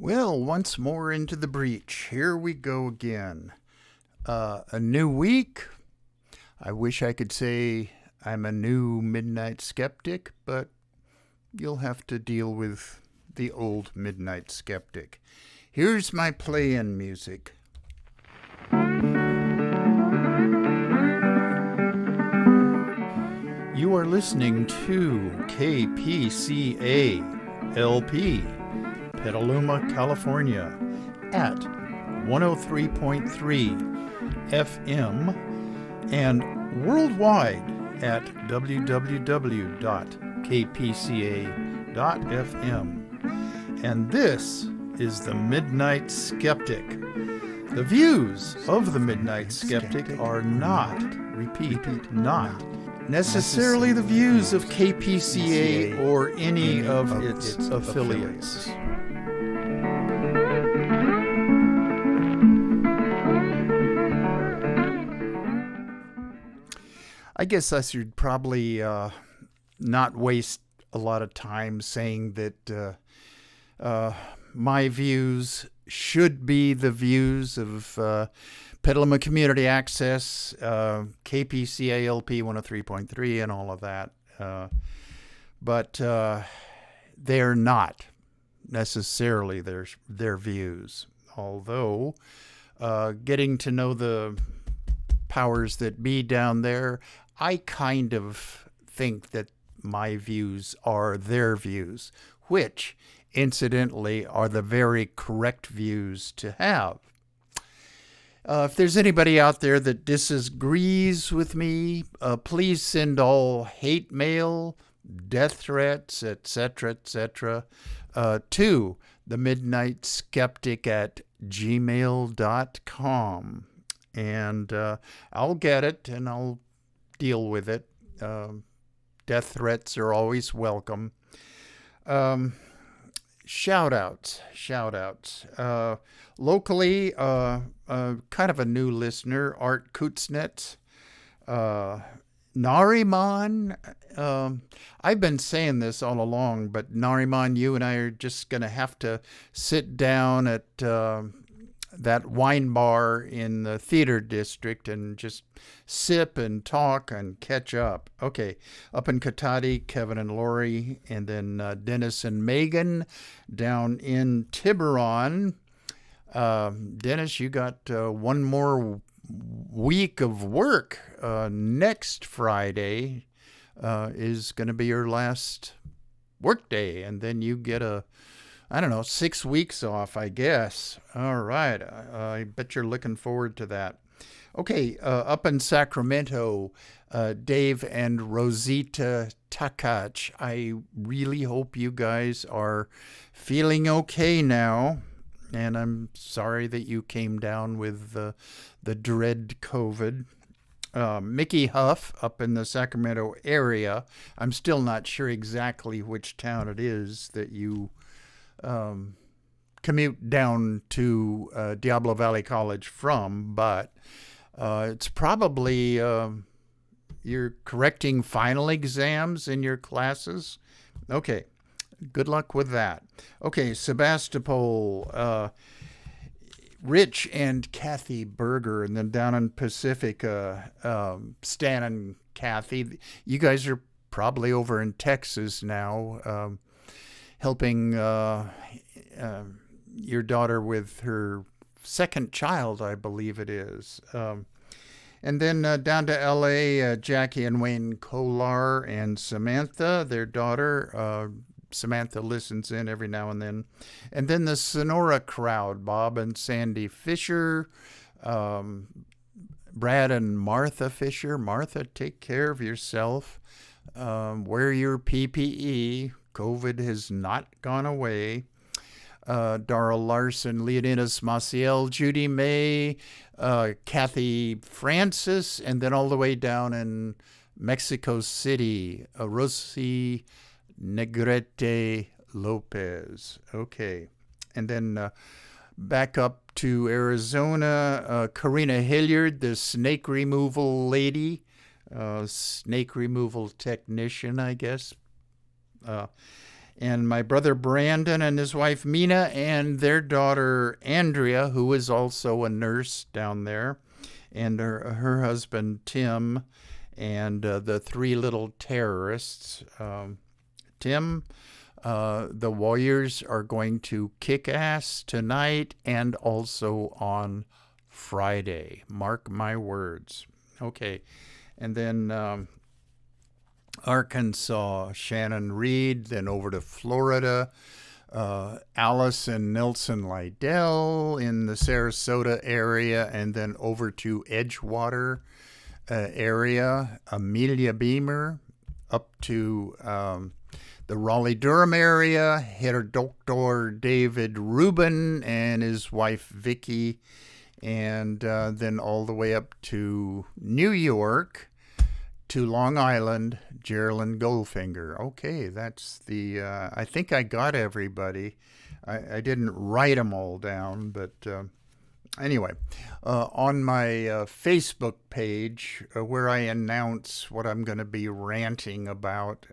Well, once more into the breach. Here we go again. A new week. I wish I could say I'm a new Midnight Skeptic, but you'll have to deal with the old Midnight Skeptic. Here's my play-in music. You are listening to KPCA LP, Petaluma, California, at 103.3 FM and worldwide at www.kpca.fm. And this is the Midnight Skeptic. The views of the Midnight Skeptic are not, repeat, not necessarily the views of KPCA or any of its affiliates. I guess I should probably not waste a lot of time saying that my views should be the views of Petaluma Community Access, KPCA LP 103.3 and all of that. But they're not necessarily their views. Although getting to know the powers that be down there, I kind of think that my views are their views, which, incidentally, are the very correct views to have. If there's anybody out there that disagrees with me, please send all hate mail, death threats, etc., to the Midnight Skeptic at gmail.com. And I'll get it and I'll deal with it. Death threats are always welcome. Shout outs. Locally, kind of a new listener, Art Kutznet. Nariman, I've been saying this all along, but Nariman, you and I are just going to have to sit down at that wine bar in the theater district and just sip and talk and catch up. Okay, up in Katati, Kevin and Lori, and then Dennis and Megan down in Tiburon. Dennis, you got one more week of work. Next Friday is going to be your last work day, and then you get 6 weeks off, I guess. All right. I bet you're looking forward to that. Okay, up in Sacramento, Dave and Rosita Takach. I really hope you guys are feeling okay now. And I'm sorry that you came down with the dread COVID. Mickey Huff up in the Sacramento area. I'm still not sure exactly which town it is that you commute down to Diablo Valley College from, but it's probably you're correcting final exams in your classes. Okay, good luck with that. Okay, Sebastopol, Rich and Kathy Berger, and then down in Pacifica, Stan and Kathy. You guys are probably over in Texas now, helping your daughter with her second child, I believe it is. And then down to L.A., Jackie and Wayne Kolar and Samantha, their daughter. Samantha listens in every now and then. And then the Sonora crowd, Bob and Sandy Fisher, Brad and Martha Fisher. Martha, take care of yourself. Wear your PPE. COVID has not gone away. Darrell Larson, Leonidas Maciel, Judy May, Kathy Francis, and then all the way down in Mexico City, Rosy Negrete Lopez. Okay. And then back up to Arizona, Karina Hilliard, the snake removal lady, snake removal technician, I guess. and my brother Brandon and his wife Mina and their daughter Andrea, who is also a nurse down there, and her husband Tim, and the three little terrorists. Tim, the Warriors are going to kick ass tonight and also on Friday. Mark my words. Okay. And then Arkansas, Shannon Reed, then over to Florida, Alice and Nelson Lydell in the Sarasota area, and then over to Edgewater area, Amelia Beamer, up to the Raleigh-Durham area, Herr Dr. David Rubin and his wife Vicky, and then all the way up to New York, to Long Island, Geraldine Goldfinger. Okay, that's the, I think I got everybody. I didn't write them all down, but anyway, on my Facebook page, where I announce what I'm going to be ranting about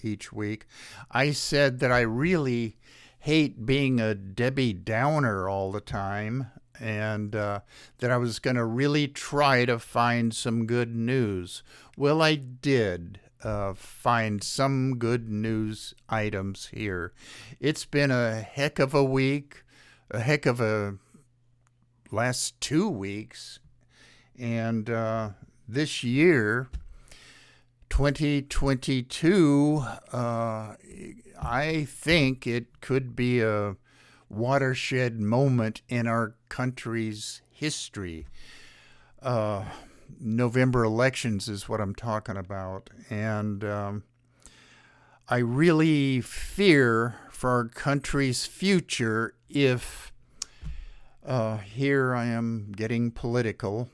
each week, I said that I really hate being a Debbie Downer all the time, and that I was going to really try to find some good news. Well, I did find some good news items here. It's been a heck of a week, a heck of a last 2 weeks, and this year, 2022, I think it could be a watershed moment in our country's history. November elections is what I'm talking about, and I really fear for our country's future if, here I am getting political,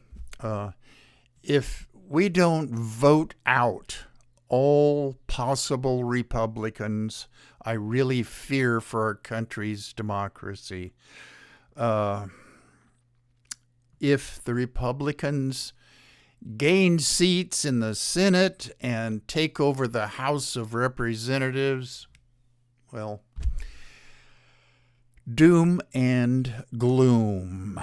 if we don't vote out all possible Republicans, I really fear for our country's democracy. If the Republicans gain seats in the Senate and take over the House of Representatives, well, doom and gloom.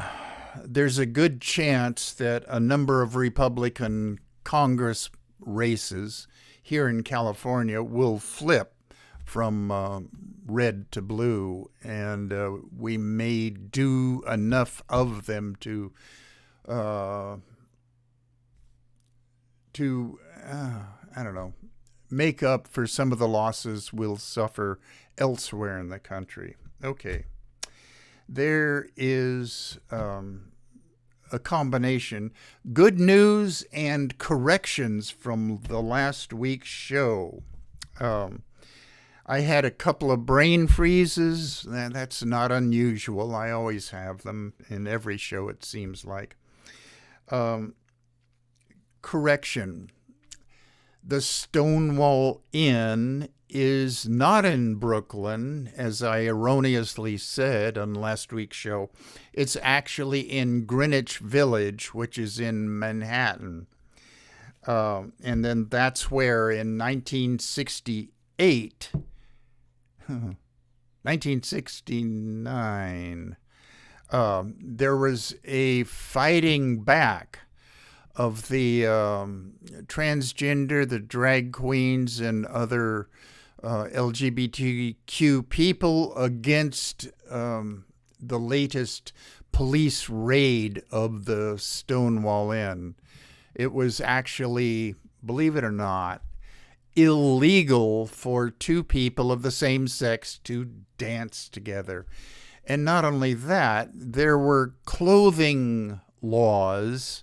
There's a good chance that a number of Republican Congress races here in California will flip from red to blue, and we may do enough of them to I don't know, make up for some of the losses we'll suffer elsewhere in the country. Okay. There is a combination, good news and corrections from the last week's show. I had a couple of brain freezes. That's not unusual. I always have them in every show, it seems like. Correction. The Stonewall Inn is not in Brooklyn, as I erroneously said on last week's show. It's actually in Greenwich Village, which is in Manhattan. And then that's where in 1969, there was a fighting back of the transgender, the drag queens, and other LGBTQ people against the latest police raid of the Stonewall Inn. It was actually, believe it or not, illegal for two people of the same sex to dance together. And not only that, there were clothing laws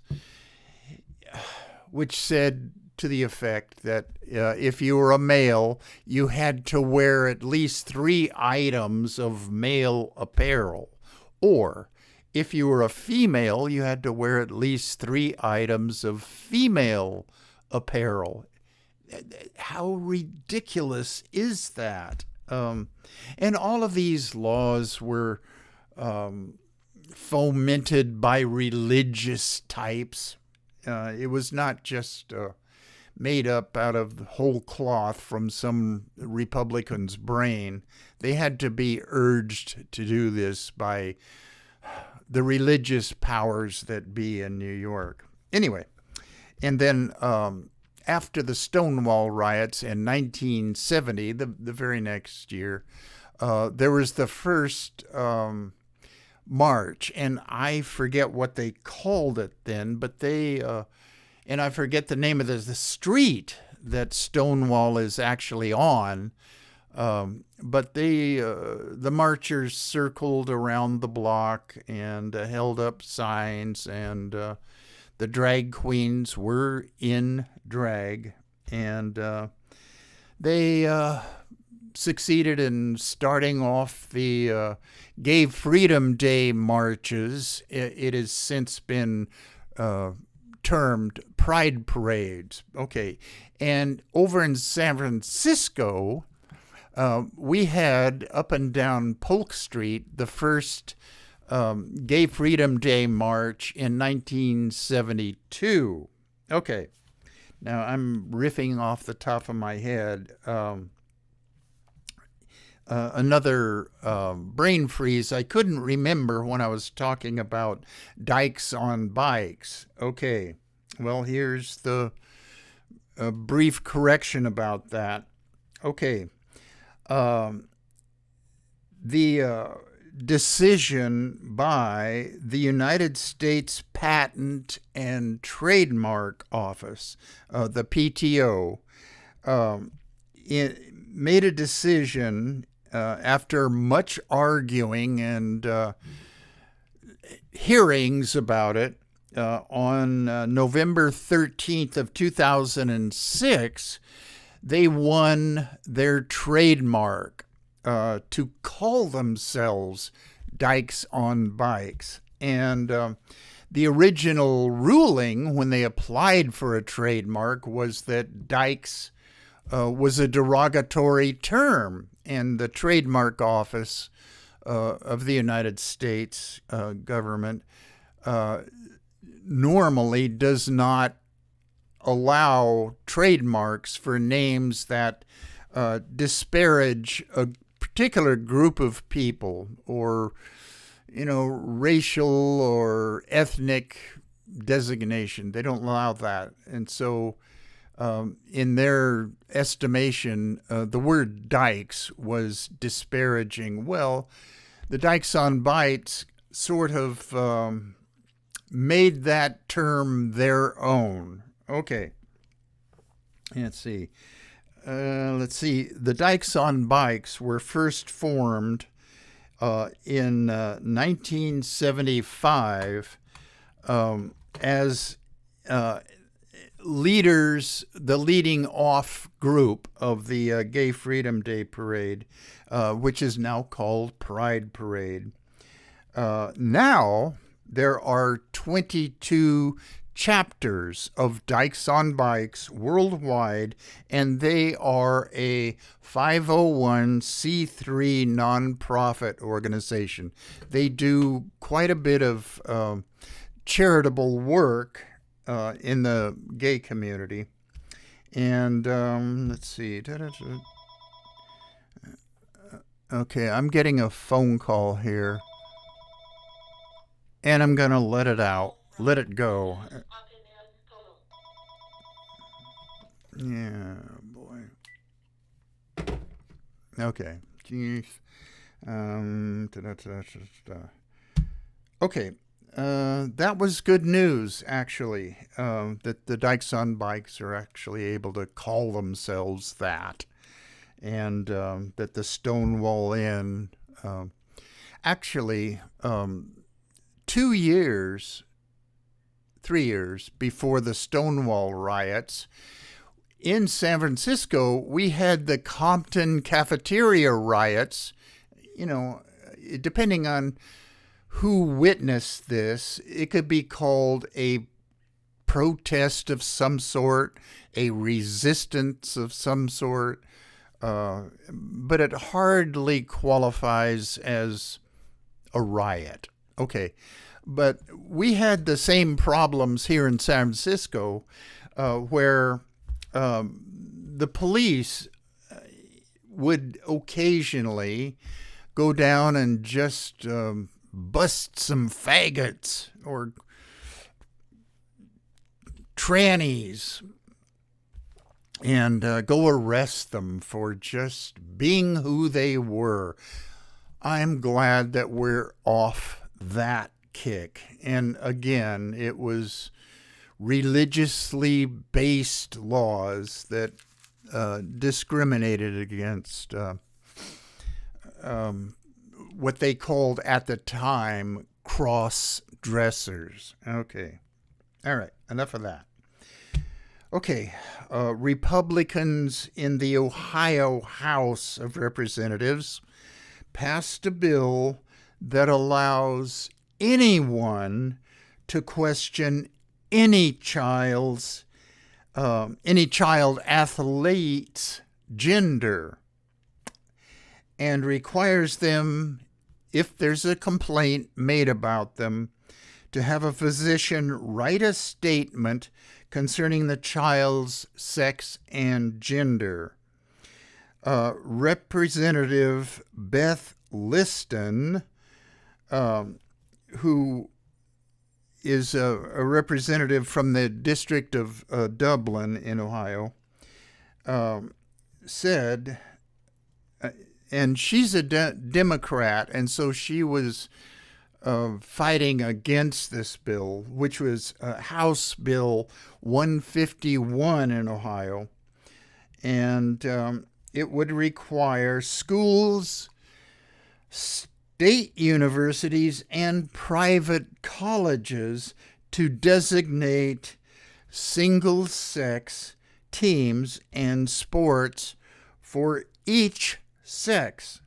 which said to the effect that if you were a male, you had to wear at least 3 items of male apparel. Or if you were a female, you had to wear at least 3 items of female apparel. How ridiculous is that? And all of these laws were fomented by religious types. It was not just made up out of whole cloth from some Republican's brain. They had to be urged to do this by the religious powers that be in New York. Anyway, and then after the Stonewall riots in 1970, the very next year, there was the first march, and I forget what they called it then, but and I forget the name of the street that Stonewall is actually on. But the marchers circled around the block and held up signs, and the drag queens were in drag, and they succeeded in starting off the Gay Freedom Day marches. It has since been termed pride parades. Okay, and over in San Francisco, we had up and down Polk Street the first Gay Freedom Day march in 1972. Okay, now I'm riffing off the top of my head. Another brain freeze. I couldn't remember when I was talking about dykes on bikes. Okay, well, here's the brief correction about that. Okay. The decision by the United States Patent and Trademark Office, the PTO, it made a decision after much arguing and hearings about it on November 13th of 2006. They won their trademark to call themselves Dykes on Bikes. And the original ruling when they applied for a trademark was that Dykes was a derogatory term, and the Trademark Office of the United States government normally does not allow trademarks for names that disparage a particular group of people, or racial or ethnic designation. They don't allow that. And so in their estimation, the word dykes was disparaging. Well, the Dykes on Bikes sort of made that term their own. Okay. Let's see. The Dykes on Bikes were first formed in 1975 as leaders, the leading off group of the Gay Freedom Day Parade, which is now called Pride Parade. Now there are 22 chapters of Dykes on Bikes worldwide, and they are a 501c3 nonprofit organization. They do quite a bit of charitable work in the gay community. And let's see. Okay, I'm getting a phone call here, and I'm going to let it go. Yeah, boy. Okay. Jeez. Okay. That was good news, actually, that the Dykes on Bikes are actually able to call themselves that, and that the Stonewall Inn, actually, 3 years before the Stonewall riots, in San Francisco, we had the Compton cafeteria riots. Depending on who witnessed this, it could be called a protest of some sort, a resistance of some sort, but it hardly qualifies as a riot. Okay, but we had the same problems here in San Francisco, where the police would occasionally go down and just bust some faggots or trannies and go arrest them for just being who they were. I'm glad that we're off that kick. And again, it was religiously based laws that discriminated against what they called at the time cross-dressers. Okay. All right. Enough of that. Okay. Republicans in the Ohio House of Representatives passed a bill that allows anyone to question any child athlete's gender, and requires them, if there's a complaint made about them, to have a physician write a statement concerning the child's sex and gender. Representative Beth Liston, who is a representative from the District of Dublin in Ohio, said, and she's a Democrat, and so she was fighting against this bill, which was House Bill 151 in Ohio, and it would require schools, state universities, and private colleges to designate single-sex teams and sports for each sex.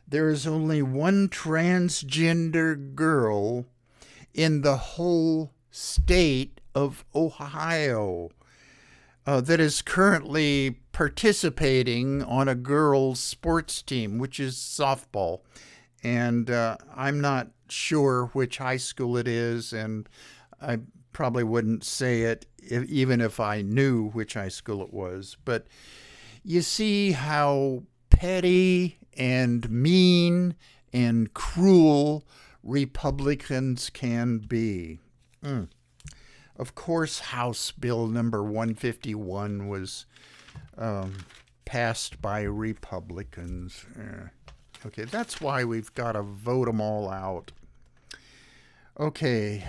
There is only one transgender girl in the whole state of Ohio that is currently participating on a girls' sports team, which is softball. And I'm not sure which high school it is, and I probably wouldn't say it even if I knew which high school it was. But you see how petty and mean and cruel Republicans can be. Of course, House Bill number 151 was passed by Republicans. Okay, that's why we've got to vote them all out. Okay,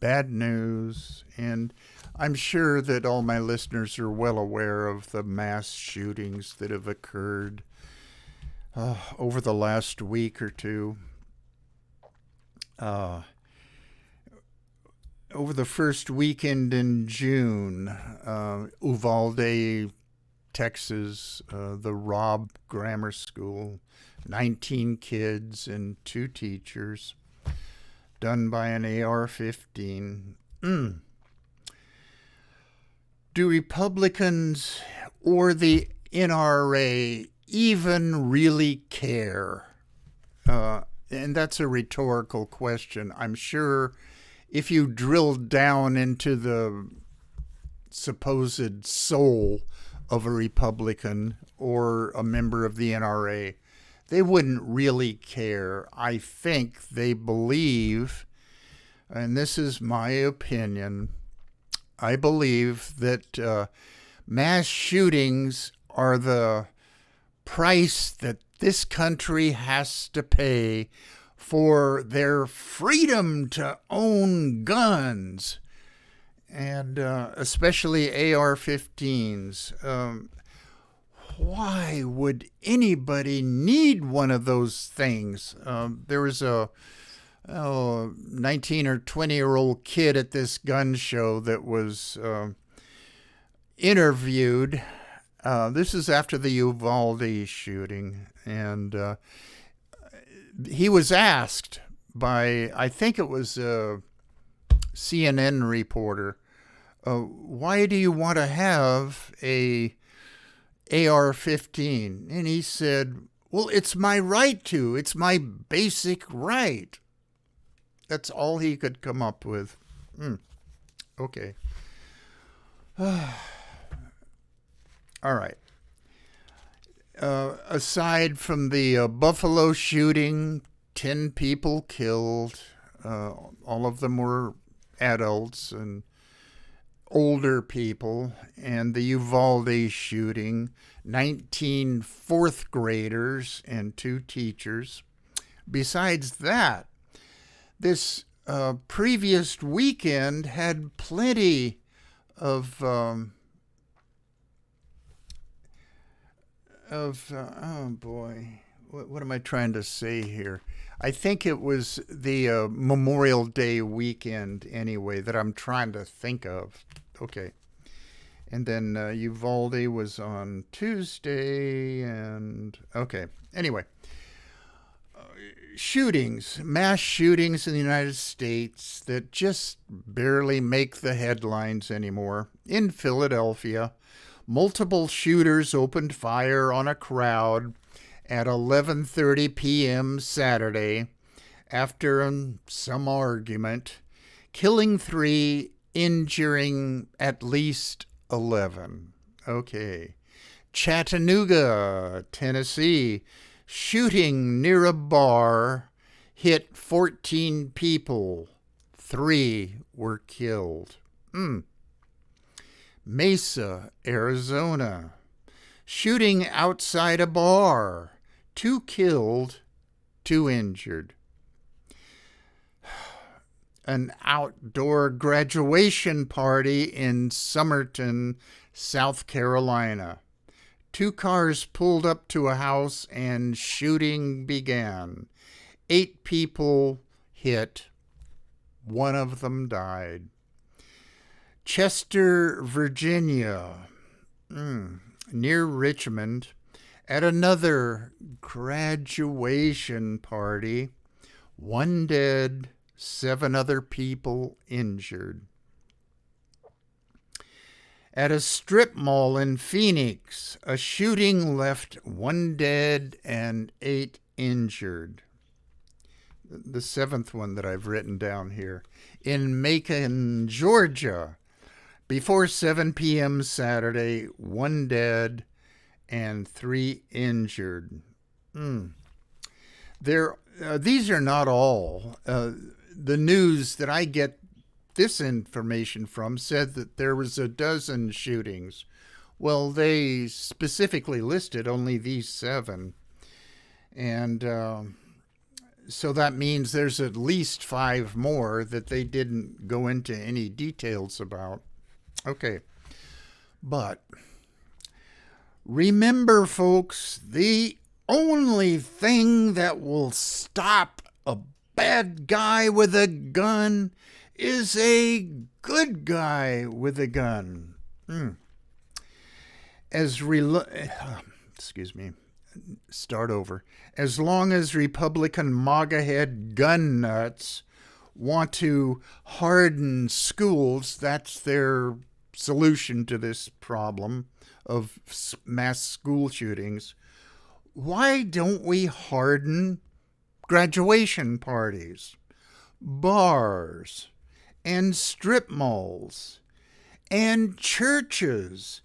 bad news, and I'm sure that all my listeners are well aware of the mass shootings that have occurred over the last week or two. Over the first weekend in June, Uvalde, Texas, the Robb Grammar School, 19 kids and 2 teachers, done by an AR-15. Do Republicans or the NRA even really care? And that's a rhetorical question. I'm sure if you drill down into the supposed soul of a Republican or a member of the NRA, they wouldn't really care. I think they believe, and this is my opinion, I believe that mass shootings are the price that this country has to pay for their freedom to own guns, and especially AR-15s. Why would anybody need one of those things? There was a 19 or 20-year-old kid at this gun show that was interviewed. This is after the Uvalde shooting, and he was asked by, I think it was a CNN reporter, why do you want to have a AR-15? And he said, well, it's my right to. It's my basic right. That's all he could come up with. Okay. All right. Aside from the Buffalo shooting, 10 people killed. All of them were adults and older people. And the Uvalde shooting, 19 fourth graders and 2 teachers. Besides that, this previous weekend had plenty of oh boy, what am I trying to say here? I think it was the Memorial Day weekend anyway that I'm trying to think of. Okay. And then Uvalde was on Tuesday, and okay. Anyway, shootings, mass shootings in the United States that just barely make the headlines anymore. In Philadelphia, multiple shooters opened fire on a crowd at 11:30 p.m. Saturday after some argument, killing 3, injuring at least 11. Okay. Chattanooga, Tennessee, shooting near a bar hit 14 people. 3 were killed. Mesa, Arizona, shooting outside a bar. 2 killed, 2 injured. An outdoor graduation party in Summerton, South Carolina. 2 cars pulled up to a house and shooting began. 8 people hit. 1 of them died. Chester, Virginia, near Richmond, at another graduation party. 1 dead, 7 other people injured. At a strip mall in Phoenix, a shooting left 1 dead and 8 injured. The 7th one that I've written down here. In Macon, Georgia, before 7 p.m. Saturday, 1 dead and 3 injured. These are not all. The news that I get this information from said that there was a dozen shootings. Well, they specifically listed only these 7. And so that means there's at least 5 more that they didn't go into any details about. Okay. But remember, folks, the only thing that will stop a bad guy with a gun is a good guy with a gun. Excuse me. Start over. As long as Republican MAGA head gun nuts want to harden schools, that's their solution to this problem of mass school shootings. Why don't we harden graduation parties, bars, and strip malls, and churches,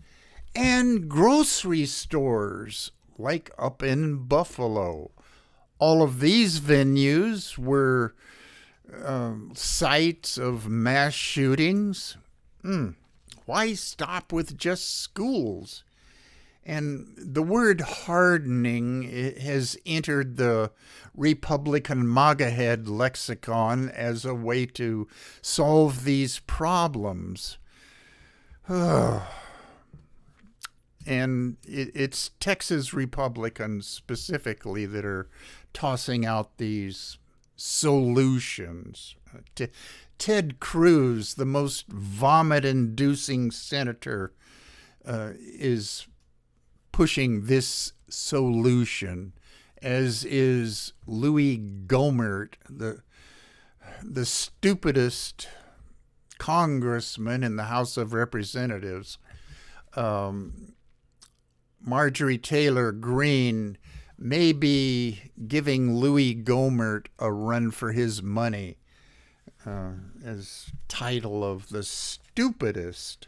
and grocery stores, like up in Buffalo? All of these venues were sites of mass shootings. Why stop with just schools? And the word hardening has entered the Republican MAGA head lexicon as a way to solve these problems. And it's Texas Republicans specifically that are tossing out these solutions. Ted Cruz, the most vomit-inducing senator, is pushing this solution, as is Louis Gohmert, the stupidest congressman in the House of Representatives. Marjorie Taylor Greene may be giving Louis Gohmert a run for his money as title of the stupidest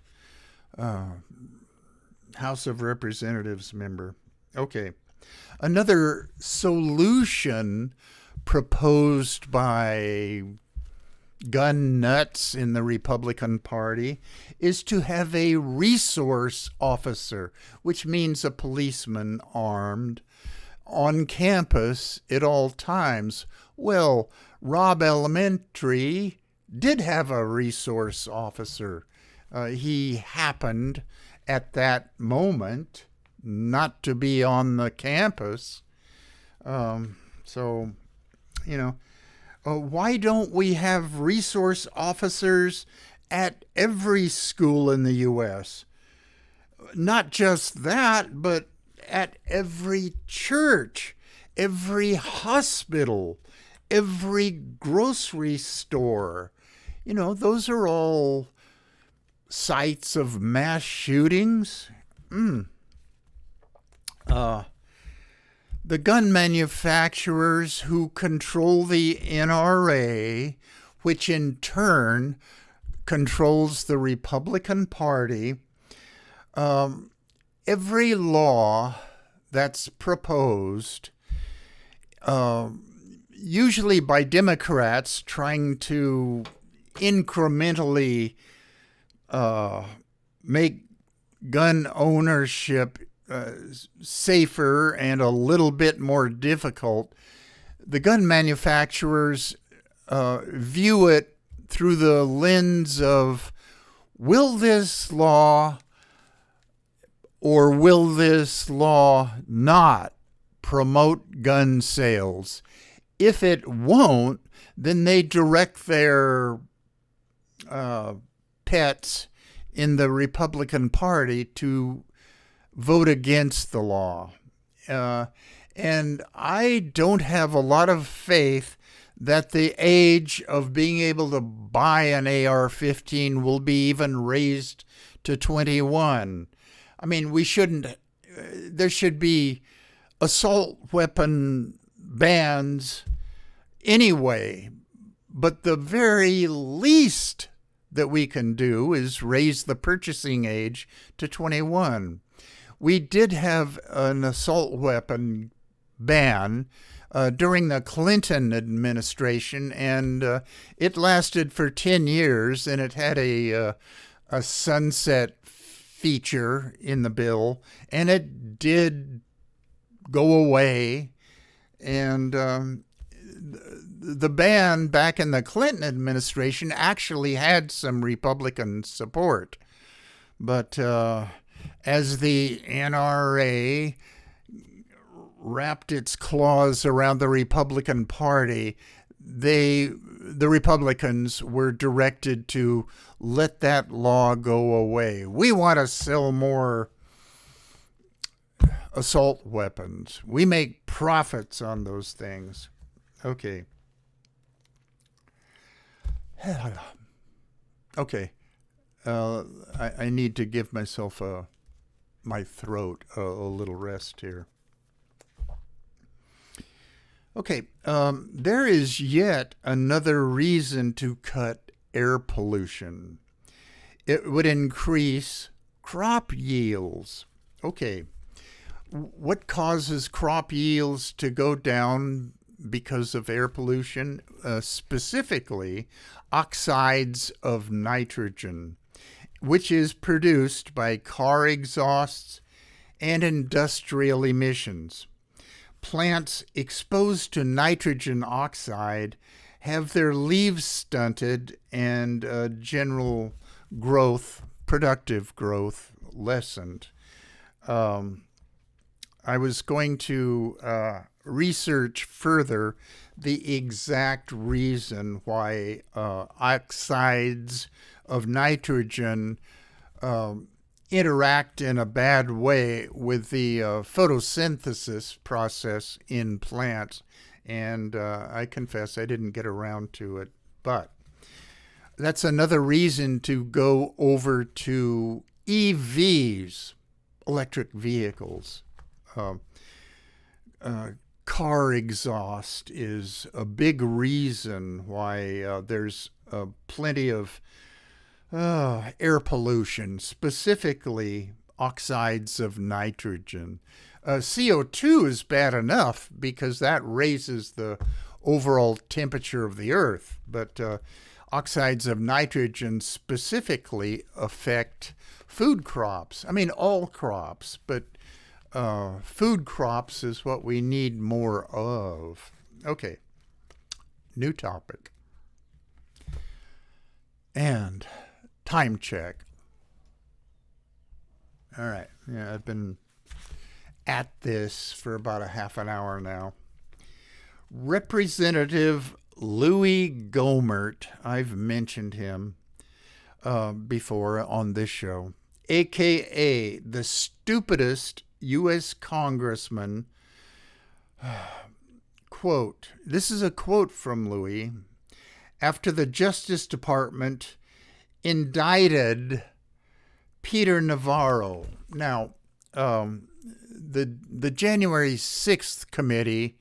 House of Representatives member. Okay. Another solution proposed by gun nuts in the Republican Party is to have a resource officer, which means a policeman armed on campus at all times. Well, Robb Elementary did have a resource officer. He happened at that moment not to be on the campus. So, you know, why don't we have resource officers at every school in the U.S.? Not just that, but at every church, every hospital, every grocery store. You know, those are all sites of mass shootings. The gun manufacturers who control the NRA, which in turn controls the Republican Party, every law that's proposed, usually by Democrats trying to incrementally make gun ownership safer and a little bit more difficult, the gun manufacturers view it through the lens of, will this law or will this law not promote gun sales? If it won't, then they direct their pets in the Republican Party to vote against the law. And I don't have a lot of faith that the age of being able to buy an AR-15 will be even raised to 21. I mean, there should be assault weapon bans anyway, but the very least that we can do is raise the purchasing age to 21. We did have an assault weapon ban during the Clinton administration, and it lasted for 10 years, and it had a sunset feature in the bill, and it did go away. And the ban back in the Clinton administration actually had some Republican support. But as the NRA wrapped its claws around the Republican Party, the Republicans were directed to let that law go away. We want to sell more assault weapons. We make profits on those things. Okay. Okay. I need to give myself my throat a little rest here. Okay, there is yet another reason to cut air pollution. It would increase crop yields. Okay, what causes crop yields to go down because of air pollution? Specifically, oxides of nitrogen, which is produced by car exhausts and industrial emissions. Plants exposed to nitrogen oxide have their leaves stunted and general growth, productive growth, lessened. I was going to research further the exact reason why oxides of nitrogen interact in a bad way with the photosynthesis process in plants. And I confess I didn't get around to it. But that's another reason to go over to EVs, electric vehicles. Car exhaust is a big reason why there's plenty of Air pollution, specifically oxides of nitrogen. CO2 is bad enough because that raises the overall temperature of the earth, but oxides of nitrogen specifically affect food crops. I mean, all crops, but food crops is what we need more of. Okay, new topic. And time check. All right, yeah, I've been at this for about a half an hour now. Representative Louis Gohmert, I've mentioned him before on this show, aka the stupidest U.S. congressman. Quote, this is a quote from Louis. After the Justice Department indicted Peter Navarro. Now, the January 6th committee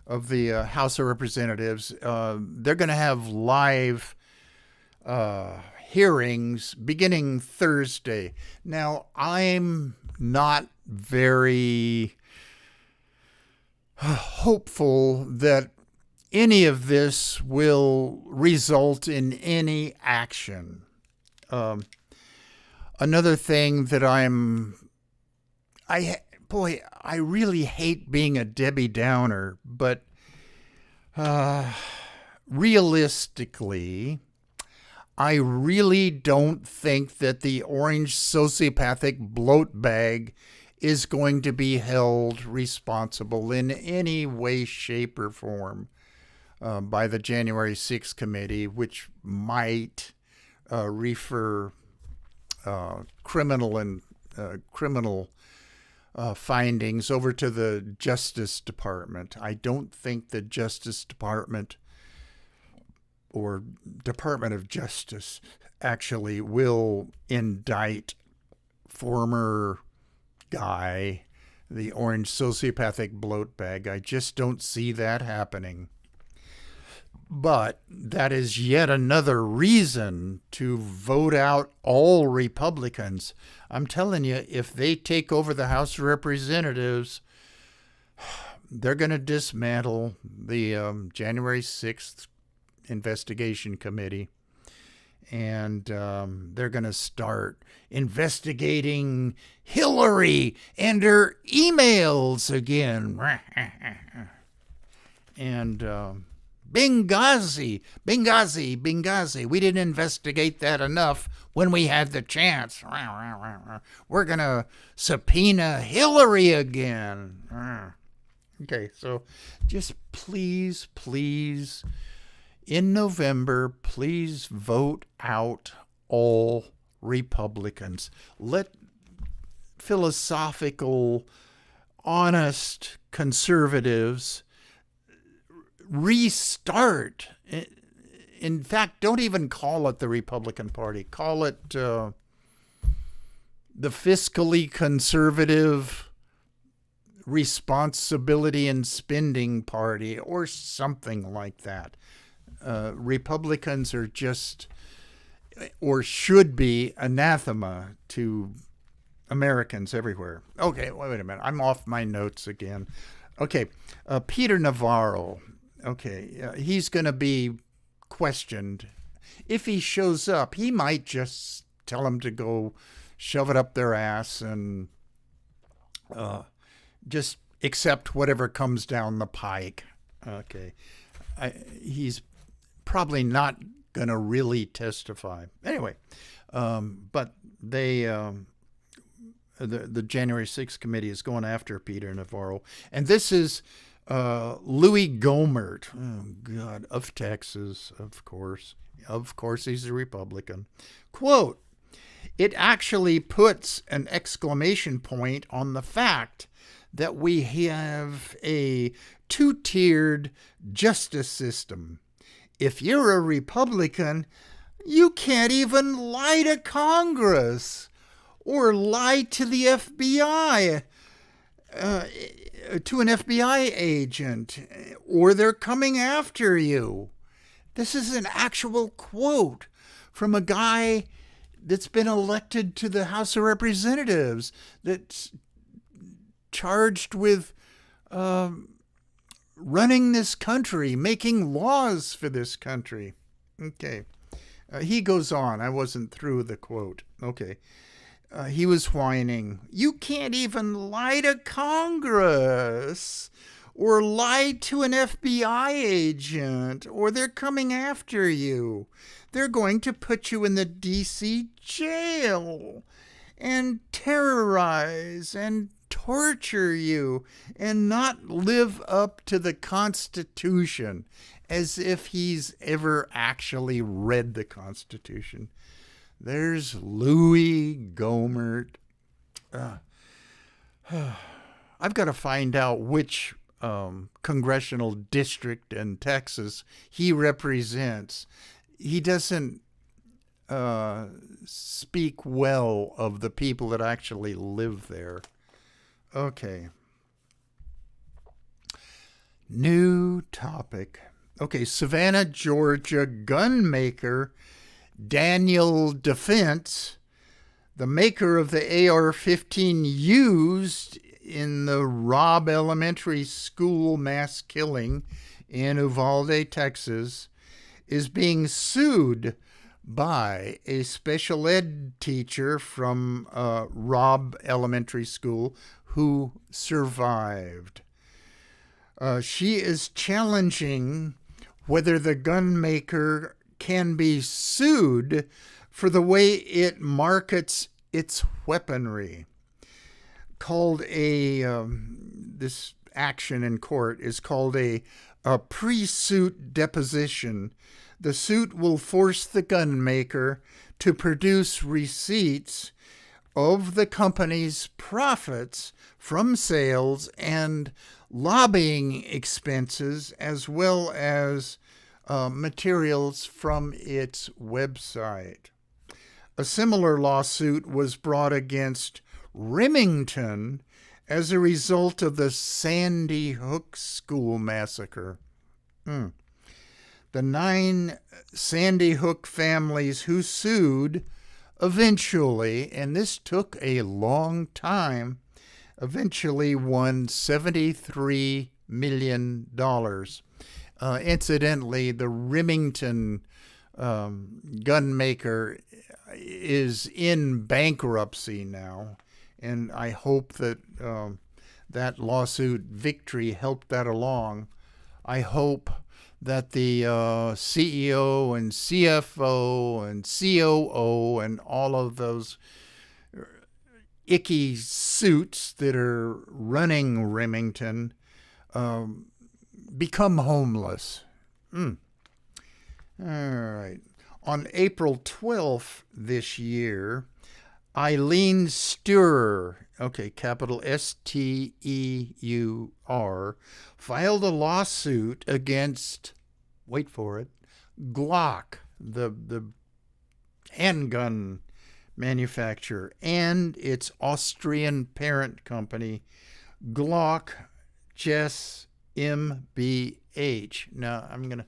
of the House of Representatives, they're going to have live hearings beginning Thursday. Now, I'm not very hopeful that any of this will result in any action. Another thing that I really hate being a Debbie Downer, but realistically, I really don't think that the orange sociopathic bloat bag is going to be held responsible in any way, shape, or form by the January 6th committee, which might refer criminal findings over to the Justice Department. I don't think the Justice Department or Department of Justice actually will indict former guy, the orange sociopathic bloat bag. I just don't see that happening. But that is yet another reason to vote out all Republicans. I'm telling you, if they take over the House of Representatives, they're going to dismantle the January 6th investigation committee. And they're going to start investigating Hillary and her emails again. And Benghazi. We didn't investigate that enough when we had the chance. We're going to subpoena Hillary again. Okay, so just please, in November, please vote out all Republicans. Let philosophical, honest conservatives restart. In fact, don't even call it the Republican Party. Call it the fiscally conservative responsibility and spending party or something like that. Republicans are just, or should be, anathema to Americans everywhere. Okay, wait a minute. I'm off my notes again. Okay, Peter Navarro. Okay, he's going to be questioned. If he shows up, he might just tell them to go shove it up their ass and just accept whatever comes down the pike. Okay, he's probably not going to really testify. Anyway, but the January 6th committee is going after Peter Navarro. And this is Louis Gohmert, oh God, of Texas, of course. Of course, he's a Republican. Quote, it actually puts an exclamation point on the fact that we have a two-tiered justice system. If you're a Republican, you can't even lie to Congress or lie to the FBI, to an FBI agent, or they're coming after you. This is an actual quote from a guy that's been elected to the House of Representatives, that's charged with running this country, making laws for this country. Okay. He goes on. I wasn't through the quote. Okay. He was whining. You can't even lie to Congress or lie to an FBI agent, or they're coming after you. They're going to put you in the D.C. jail and terrorize and torture you and not live up to the Constitution, as if he's ever actually read the Constitution. There's Louis Gohmert. I've got to find out which congressional district in Texas he represents. He doesn't speak well of the people that actually live there. Okay. New topic. Okay, Savannah, Georgia gun maker Daniel Defense, the maker of the AR-15 used in the Robb Elementary School mass killing in Uvalde, Texas, is being sued by a special ed teacher from Robb Elementary School who survived. She is challenging whether the gun maker can be sued for the way it markets its weaponry. Called this action in court is called a pre-suit deposition. The suit will force the gun maker to produce receipts of the company's profits from sales and lobbying expenses, as well as materials from its website. A similar lawsuit was brought against Remington as a result of the Sandy Hook school massacre. The 9 Sandy Hook families who sued eventually, and this took a long time, eventually won $73 million. Incidentally, the Remington gun maker is in bankruptcy now, and I hope that that lawsuit victory helped that along. I hope that the CEO and CFO and COO and all of those icky suits that are running Remington become homeless. All right. On April 12th this year, Eileen Steur, capital S-T-E-U-R, filed a lawsuit against, wait for it, Glock, the handgun manufacturer, and its Austrian parent company, Glock GmbH. Now, Glock,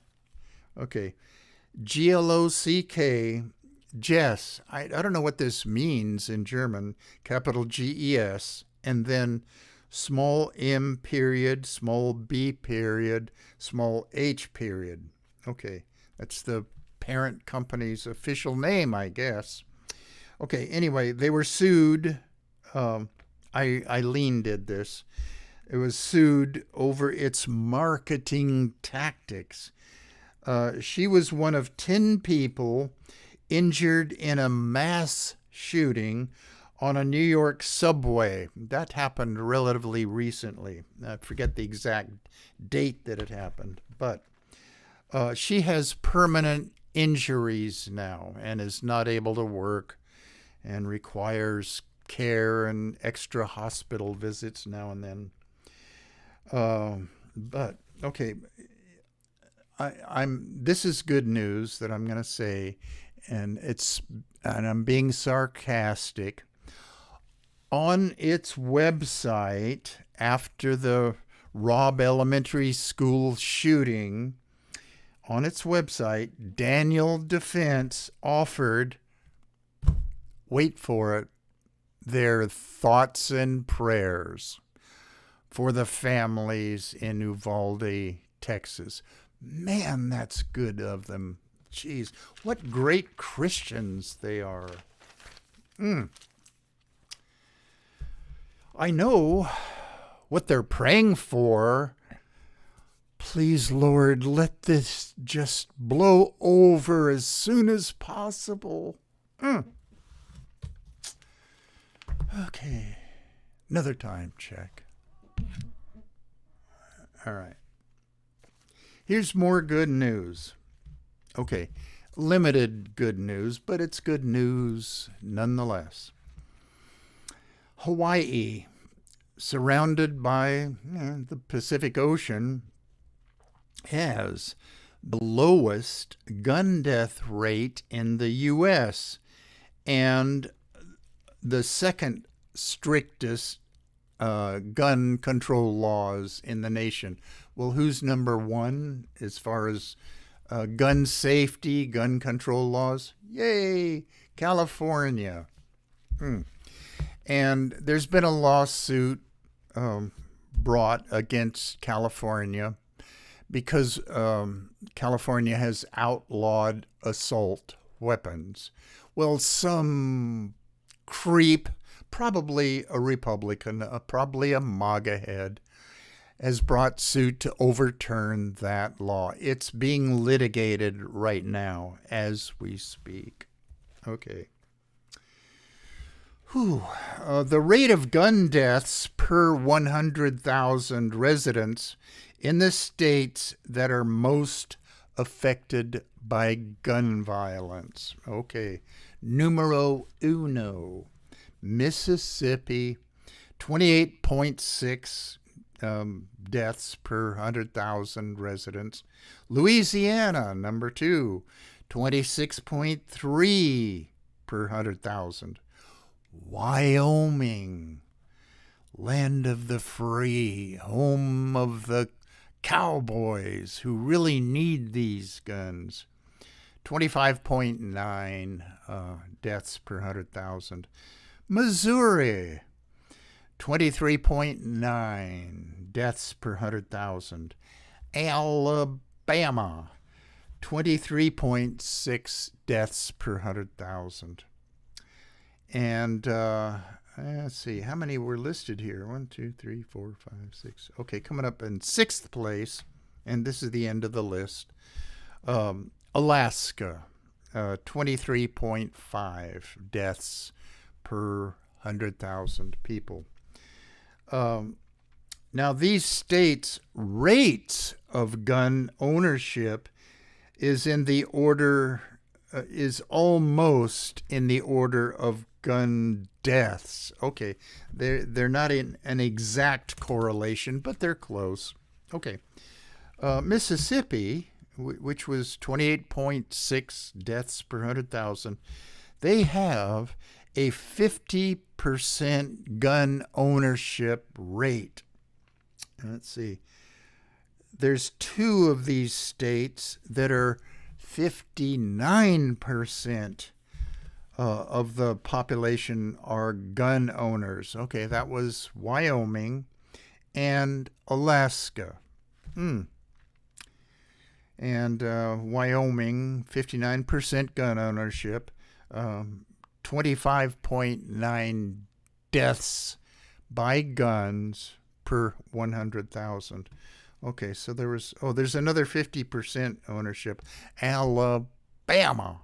Jess. I don't know what this means in German. Capital G-E-S, and then small m period, small b period, small h period. Okay, that's the parent company's official name, I guess. Okay, anyway, they were sued. Eileen did this. It was sued over its marketing tactics. She was one of 10 people injured in a mass shooting on a New York subway. That happened relatively recently. I forget the exact date that it happened, but she has permanent injuries now and is not able to work and requires care and extra hospital visits now and then. But okay, this is good news that I'm going to say, and I'm being sarcastic. On its website, after the Robb Elementary School shooting, on its website, Daniel Defense offered wait for it, their thoughts and prayers for the families in Uvalde, Texas. Man, that's good of them. Jeez, what great Christians they are. I know what they're praying for. Please, Lord, let this just blow over as soon as possible. Okay, another time check. All right. Here's more good news. Okay, limited good news, but it's good news nonetheless. Hawaii, surrounded by the Pacific Ocean, has the lowest gun death rate in the U.S. and the second strictest gun control laws in the nation. Well, who's number one as far as gun safety, gun control laws? Yay, California. And there's been a lawsuit brought against California because California has outlawed assault weapons. Well, some creep, probably a Republican, probably a MAGA head, has brought suit to overturn that law. It's being litigated right now as we speak. Okay. The rate of gun deaths per 100,000 residents in the states that are most affected by gun violence. Okay. Numero uno. Mississippi, 28.6 deaths per 100,000 residents. Louisiana, number two, 26.3 per 100,000. Wyoming, land of the free, home of the cowboys who really need these guns. 25.9 deaths per 100,000. Missouri, 23.9 deaths per 100,000. Alabama, 23.6 deaths per 100,000. And let's see, how many were listed here? 1, 2, 3, 4, 5, 6. Okay, coming up in sixth place, and this is the end of the list. Alaska, 23.5 deaths per 100,000 people. Now, these states' rates of gun ownership is almost in the order of gun deaths. Okay, they're not in an exact correlation, but they're close. Okay, Mississippi, which was 28.6 deaths per 100,000, they have a 50% gun ownership rate. Let's see. There's two of these states that are 59% of the population are gun owners. Okay, that was Wyoming and Alaska. And Wyoming, 59% gun ownership, 25.9 deaths by guns per 100,000. Okay, so there's another 50% ownership. Alabama,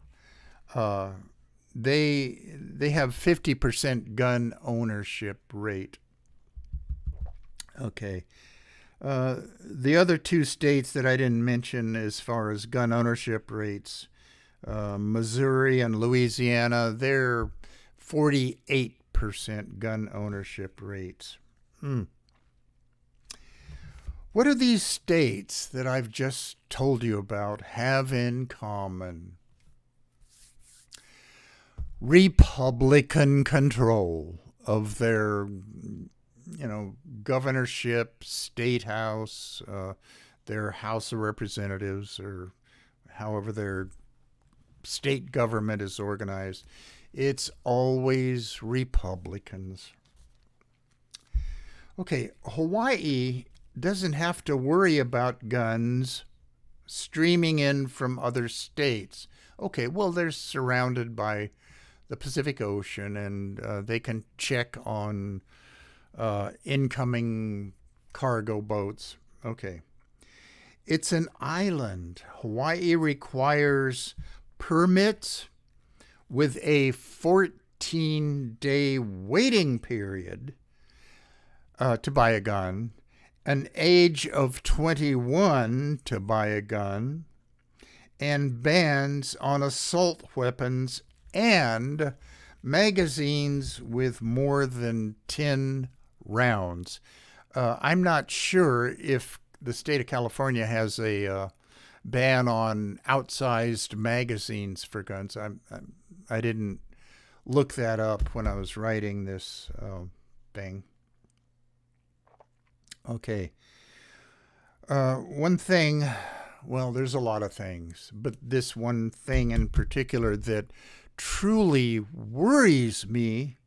they have 50% gun ownership rate. Okay. The other two states that I didn't mention as far as gun ownership rates, Missouri and Louisiana, they're 48% gun ownership rates. What do these states that I've just told you about have in common? Republican control of their, governorship, state house, their House of Representatives, or however their state government is organized. It's always Republicans. Okay, Hawaii doesn't have to worry about guns streaming in from other states. Okay, well, they're surrounded by the Pacific Ocean, and they can check on incoming cargo boats. Okay. It's an island. Hawaii requires permits with a 14-day waiting period to buy a gun, an age of 21 to buy a gun, and bans on assault weapons and magazines with more than 10 rounds. I'm not sure if the state of California has a ban on outsized magazines for guns. I didn't look that up when I was writing this thing. Okay. One thing, well, there's a lot of things, but this one thing in particular that truly worries me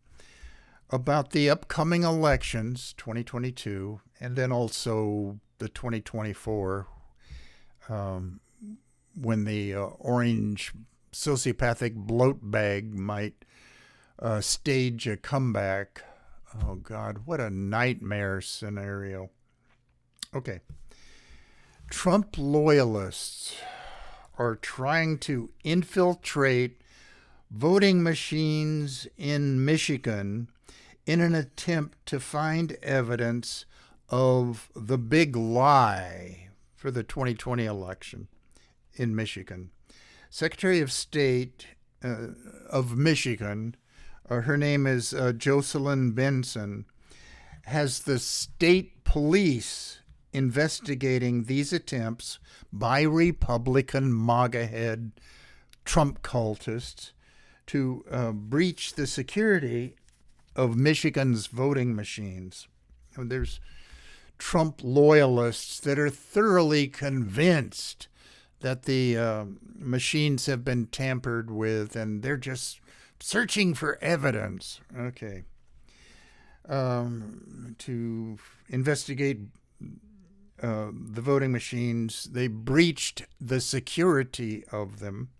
about the upcoming elections, 2022, and then also the 2024, when the orange sociopathic bloat bag might stage a comeback. Oh, God, what a nightmare scenario. Okay. Trump loyalists are trying to infiltrate voting machines in Michigan in an attempt to find evidence of the big lie for the 2020 election in Michigan. Secretary of State of Michigan, her name is Jocelyn Benson, has the state police investigating these attempts by Republican MAGA head Trump cultists to breach the security of Michigan's voting machines. There's Trump loyalists that are thoroughly convinced that the machines have been tampered with, and they're just searching for evidence. Okay. To investigate the voting machines, they breached the security of them.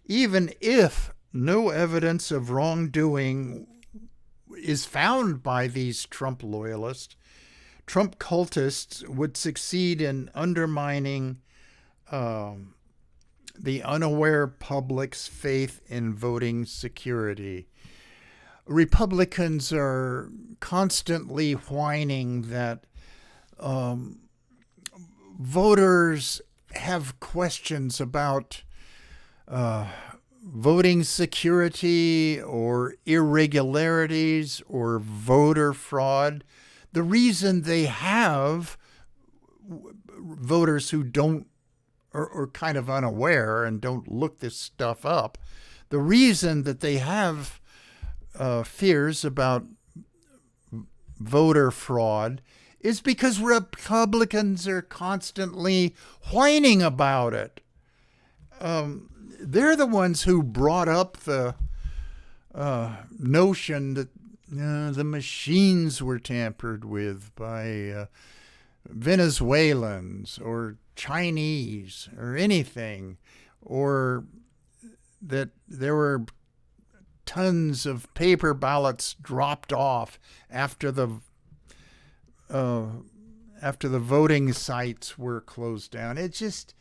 Even if no evidence of wrongdoing is found by these Trump loyalists, Trump cultists would succeed in undermining the unaware public's faith in voting security. Republicans are constantly whining that voters have questions about voting security or irregularities or voter fraud. The reason they have voters who don't or kind of unaware and don't look this stuff up, the reason that they have fears about voter fraud is because Republicans are constantly whining about it. They're the ones who brought up the notion that the machines were tampered with by Venezuelans or Chinese or anything, or that there were tons of paper ballots dropped off after the voting sites were closed down. It's just,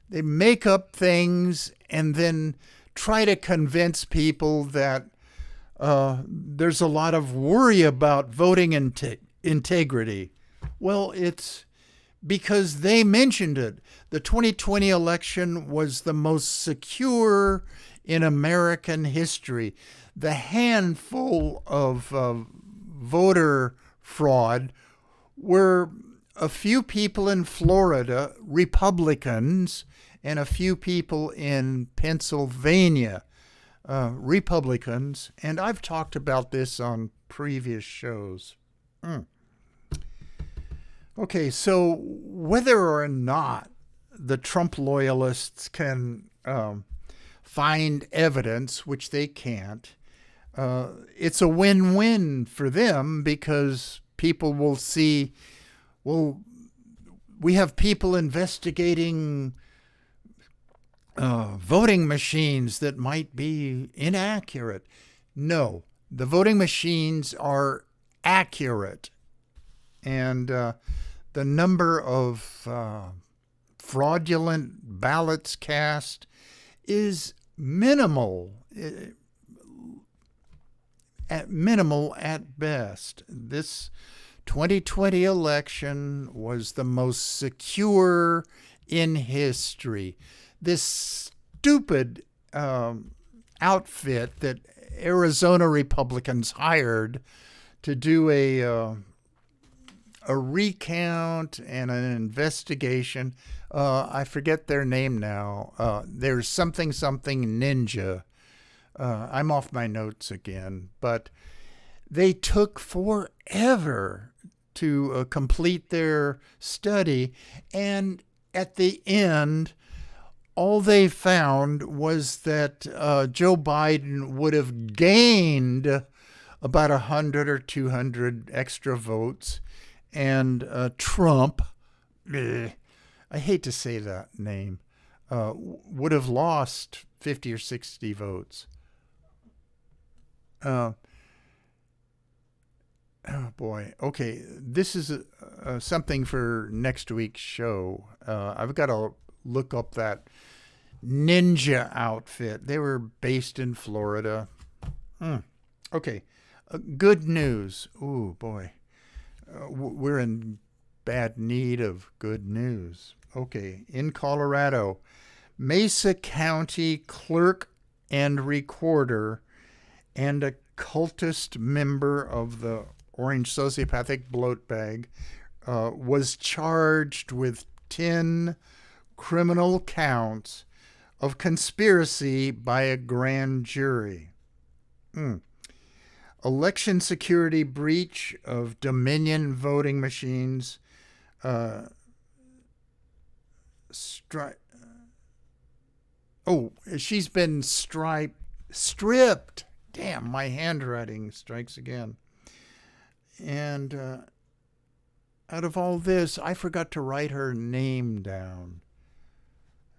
they make up things and then try to convince people that there's a lot of worry about voting integrity. Well, it's because they mentioned it. The 2020 election was the most secure in American history. The handful of voter fraud were a few people in Florida, Republicans, and a few people in Pennsylvania, Republicans. And I've talked about this on previous shows. Okay, so whether or not the Trump loyalists can find evidence, which they can't, it's a win-win for them because people will see, well, we have people investigating voting machines that might be inaccurate. No, the voting machines are accurate. And the number of fraudulent ballots cast is minimal, at best. This 2020 election was the most secure in history. This stupid outfit that Arizona Republicans hired to do a recount and an investigation. I forget their name now. There's something ninja. I'm off my notes again, but they took forever to complete their study, and at the end, all they found was that Joe Biden would have gained about 100 or 200 extra votes, and Trump, I hate to say that name, would have lost 50 or 60 votes. Oh boy. Okay, this is something for next week's show. I've got to look up that ninja outfit. They were based in Florida. Okay, good news. Ooh boy, we're in bad need of good news. Okay, in Colorado, Mesa County clerk and recorder and a cultist member of the Orange Sociopathic Bloat Bag was charged with 10 criminal counts of conspiracy by a grand jury. Election security breach of Dominion voting machines. She's been stripped. Damn, my handwriting strikes again. And out of all this, I forgot to write her name down.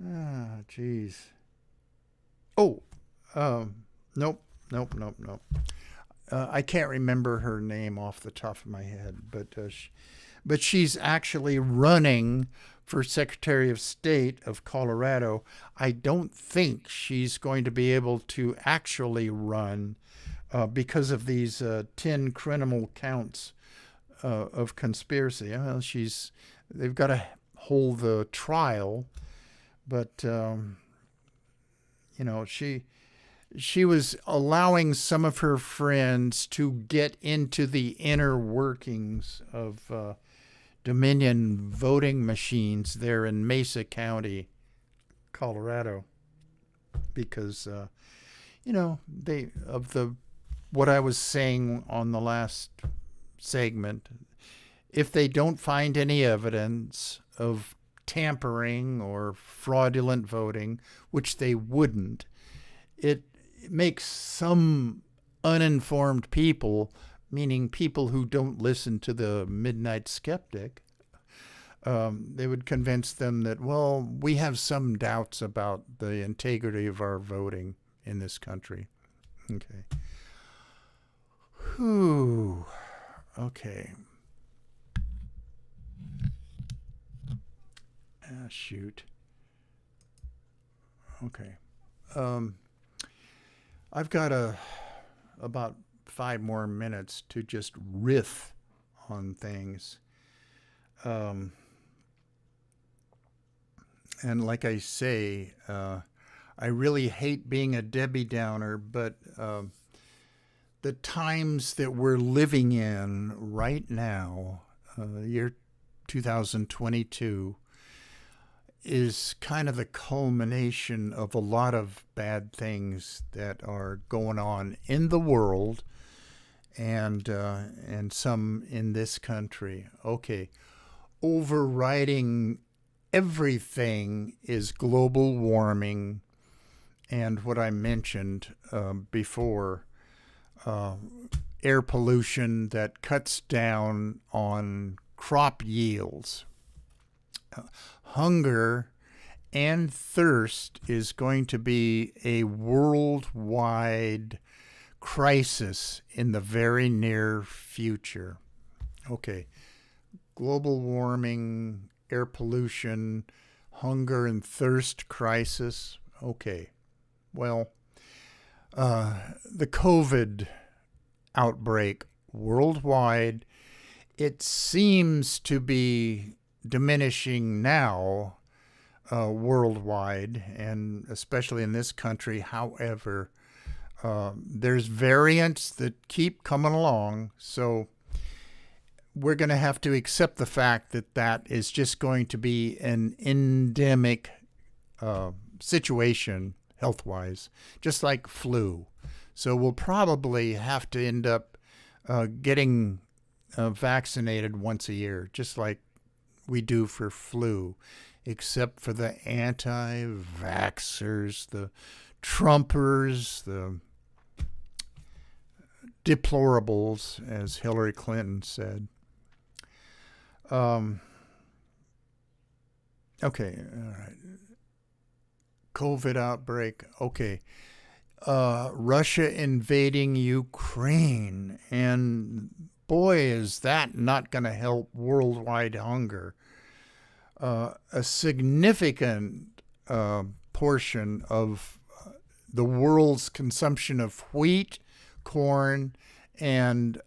Ah, jeez. Nope. I can't remember her name off the top of my head, but she's actually running for Secretary of State of Colorado. I don't think she's going to be able to actually run because of these 10 criminal counts of conspiracy. Well, they've got to hold the trial, but she was allowing some of her friends to get into the inner workings of Dominion voting machines there in Mesa County, Colorado, because what I was saying on the last segment, if they don't find any evidence of tampering or fraudulent voting, which they wouldn't, it makes some uninformed people, meaning people who don't listen to the Midnight Skeptic, they would convince them that, well, we have some doubts about the integrity of our voting in this country. Okay. Whew. Okay. Shoot. Okay. I've got about 5 more minutes to just riff on things. And like I say, I really hate being a Debbie Downer, but the times that we're living in right now, the year 2022, is kind of the culmination of a lot of bad things that are going on in the world and some in this country. Okay, overriding everything is global warming and what I mentioned before, air pollution that cuts down on crop yields. Hunger and thirst is going to be a worldwide crisis in the very near future. Okay, global warming, air pollution, hunger and thirst crisis. Okay, well, the COVID outbreak worldwide, it seems to be diminishing now worldwide, and especially in this country. However, there's variants that keep coming along, so we're going to have to accept the fact that that is just going to be an endemic situation health-wise, just like flu. So we'll probably have to end up getting vaccinated once a year, just like we do for flu, except for the anti-vaxxers, the Trumpers, the deplorables, as Hillary Clinton said. Okay, all right. COVID outbreak. Okay. Russia invading Ukraine. And boy, is that not going to help worldwide hunger. A significant portion of the world's consumption of wheat, corn, and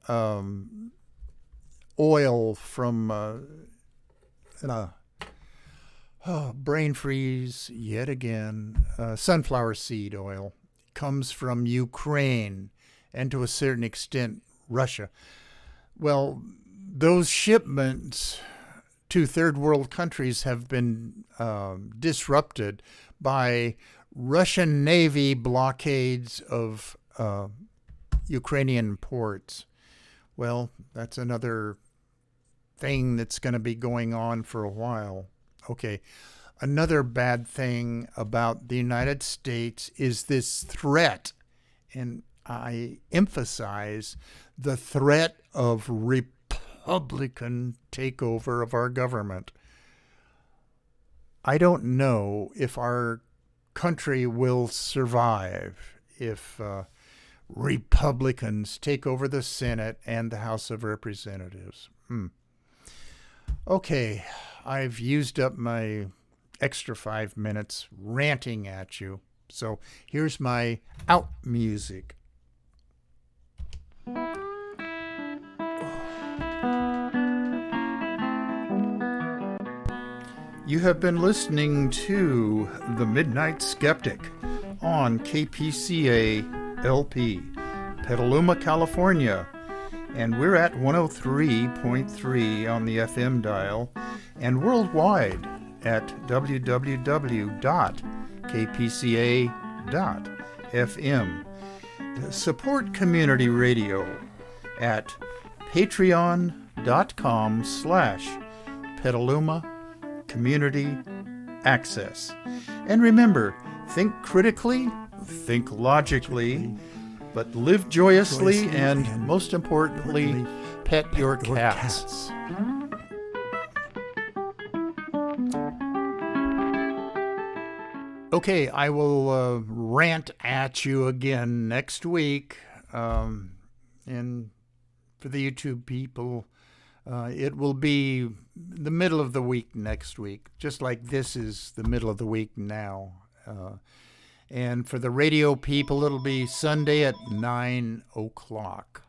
oil from brain freeze yet again. Sunflower seed oil comes from Ukraine and to a certain extent Russia. Well, those shipments to third world countries have been disrupted by Russian Navy blockades of Ukrainian ports. Well, that's another thing that's going to be going on for a while. Okay, another bad thing about the United States is this threat, and I emphasize the threat of Republican takeover of our government. I don't know if our country will survive if Republicans take over the Senate and the House of Representatives. Okay, I've used up my extra 5 minutes ranting at you. So here's my out music. You have been listening to The Midnight Skeptic on KPCA LP, Petaluma, California. And we're at 103.3 on the FM dial and worldwide at www.kpca.fm. Support community radio at patreon.com/Petaluma Community Access. And remember, think critically, think logically, but live joyously and most importantly, pet your cats. Okay, I will rant at you again next week. And for the YouTube people, it will be the middle of the week next week, just like this is the middle of the week now. And for the radio people, it'll be Sunday at 9 o'clock.